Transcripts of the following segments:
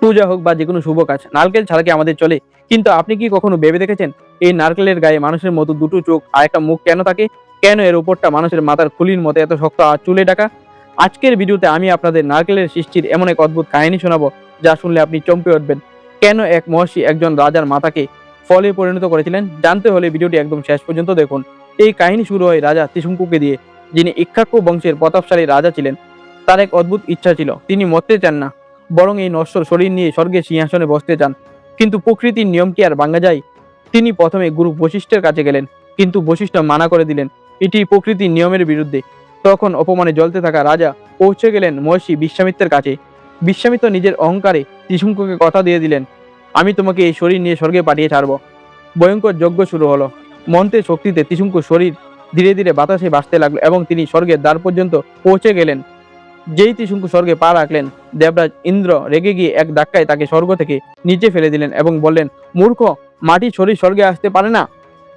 পূজা হোক বা যেকোনো শুভ কাজ, নারকেল ছাড়া কি আমাদের চলে? কিন্তু আপনি কি কখনো ভেবে দেখেছেন এই নারকেলের গায়ে মানুষের মতো দুটো চোখ আর একটা মুখ কেন থাকে? কেন এর উপরটা মানুষের মাথার খুলির মতো এত শক্ত আর চুলে ঢাকা? আজকের ভিডিওতে আমি আপনাদের নারকেলের সৃষ্টির এমন এক অদ্ভুত কাহিনী শোনাবো, যা শুনলে আপনি চমকে উঠবেন। কেন এক মহর্ষি একজন রাজার মাথাকে ফলে পরিণত করেছিলেন? জানতে হলে ভিডিওটি একদম শেষ পর্যন্ত দেখুন। এই কাহিনী শুরু হয় রাজা ত্রিশঙ্কুকে দিয়ে, যিনি ইক্ষ্বাকু বংশের প্রতাপশালী রাজা ছিলেন। তার এক অদ্ভুত ইচ্ছা ছিল, তিনি মরতে চান না, বরং এই নশ্বর শরীর নিয়ে স্বর্গের সিংহাসনে বসতে চান। কিন্তু প্রকৃতির নিয়ম কি আর ভাঙা যায়? তিনি প্রথমে গুরু বশিষ্ঠের কাছে গেলেন, কিন্তু বশিষ্ঠ মানা করে দিলেন, এটি প্রকৃতির নিয়মের বিরুদ্ধে। তখন অপমানে জ্বলতে থাকা রাজা পৌঁছে গেলেন মহর্ষি বিশ্বামিত্রের কাছে। বিশ্বামিত্র নিজের অহংকারে ত্রিশঙ্কুকে কথা দিয়ে দিলেন, আমি তোমাকে এই শরীর নিয়ে স্বর্গে পাঠিয়ে ছাড়ব। ভয়ঙ্কর যজ্ঞ শুরু হলো। মন্ত্রের শক্তিতে ত্রিশঙ্কুর শরীর ধীরে ধীরে বাতাসে ভাসতে লাগলো এবং তিনি স্বর্গের দ্বার পর্যন্ত পৌঁছে গেলেন। যেই ত্রিশঙ্কু স্বর্গে পা রাখলেন, দেবরাজ ইন্দ্র রেগে গিয়ে এক ধাক্কায় তাকে স্বর্গ থেকে নিচে ফেলে দিলেন এবং বললেন, মূর্খ, মাটির শরীর স্বর্গে আসতে পারে না।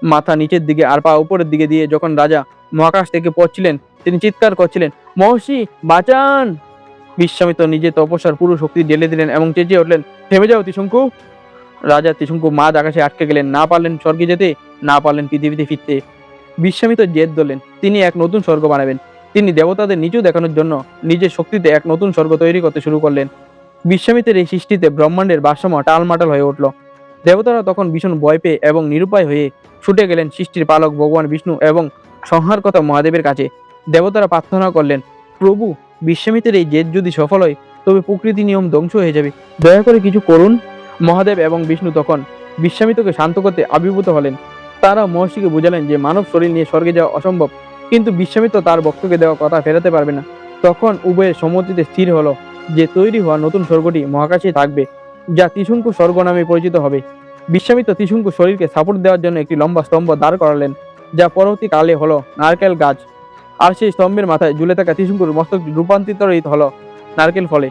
মাথা নিচের দিকে আর পা উপরের দিকে দিয়ে যখন রাজা মহাকাশ থেকে পড়ছিলেন, তিনি চিৎকার করছিলেন, মহর্ষি বাঁচান। বিশ্বামিত্র নিজে তপস্যার পুরো শক্তি ঢেলে দিলেন এবং চেঁচিয়ে উঠলেন, থেমে যাও ত্রিশঙ্কু। রাজা ত্রিশঙ্কু মাঝ আকাশে আটকে গেলেন, না পারলেন স্বর্গে যেতে, না পারলেন পৃথিবীতে ফিরতে। বিশ্বামিত্র জেদ ধরলেন, তিনি এক নতুন স্বর্গ বানাবেন। তিনি দেবতাদের নিচু দেখানোর জন্য নিজের শক্তিতে এক নতুন স্বর্গ তৈরি করতে শুরু করলেন। বিশ্বামিত্রের এই সৃষ্টিতে ব্রহ্মাণ্ডের ভারসাম্য টালমাটাল হয়ে উঠল। দেবতারা তখন ভীষণ ভয় পেয়ে এবং নিরুপায় হয়ে ছুটে গেলেন সৃষ্টির পালক ভগবান বিষ্ণু এবং সংহারকর্তা মহাদেবের কাছে। দেবতারা প্রার্থনা করলেন, প্রভু, বিশ্বামিত্রের এই জেদ যদি সফল হয়, তবে প্রকৃতি নিয়ম ধ্বংস হয়ে যাবে, দয়া করে কিছু করুন। মহাদেব এবং বিষ্ণু তখন বিশ্বামিত্রকে শান্ত করতে আবির্ভূত হলেন। তারা মহর্ষিকে বুঝালেন যে মানব শরীর নিয়ে স্বর্গে যাওয়া অসম্ভব, কিন্তু বিশ্বামিত্র তার ভক্তকে দেওয়া কথা ফেরাতে পারবে না। তখন উভয়ের সম্মতিতে স্থির হলো যে তৈরি হওয়া নতুন স্বর্গটি মহাকাশে থাকবে, যা ত্রিশঙ্কু স্বর্গ নামে পরিচিত হবে। বিশ্বামিত্র ত্রিশঙ্কু শরীরকে সাপোর্ট দেওয়ার জন্য একটি লম্বা স্তম্ভ দাঁড় করালেন, যা পরবর্তীকালে হলো নারকেল গাছ। আর সেই স্তম্ভের মাথায় ঝুলে থাকা ত্রিশঙ্কুর মস্তক রূপান্তরিত হলো নারকেল ফলে।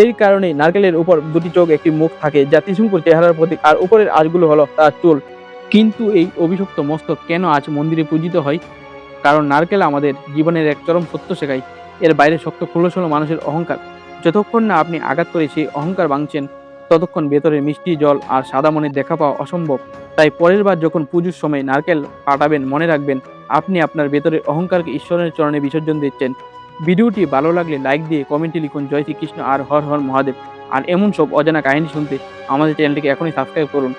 এই কারণেই নারকেলের উপর দুটি চোখ, একটি মুখ থাকে, যা ত্রিশঙ্কুর চেহারার প্রতীক, আর উপরের আঁশগুলো হলো তার চুল। কিন্তু এই অভিশপ্ত মস্তক কেন আজ মন্দিরে পূজিত হয়? কারণ নারকেল আমাদের জীবনের এক চরম সত্য শেখায়, এর বাইরে শক্ত খোলস হলো মানুষের অহংকার। যতক্ষণ না আপনি আঘাত করে সেই অহংকার ভাঙছেন, ততক্ষণ ভেতরে মিষ্টি জল আর সাদা মনের দেখা পাওয়া অসম্ভব। তাই পরের বার যখন পুজোর সময় নারকেল ফাটাবেন, মনে রাখবেন আপনি আপনার ভেতরের অহংকারকে ঈশ্বরের চরণে বিসর্জন দিচ্ছেন। ভিডিওটি ভালো লাগলে লাইক দিয়ে কমেন্টে লিখুন জয় শ্রীকৃষ্ণ আর হর হর মহাদেব। আর এমন সব অজানা কাহিনী শুনতে আমাদের চ্যানেলটিকে এখনই সাবস্ক্রাইব করুন।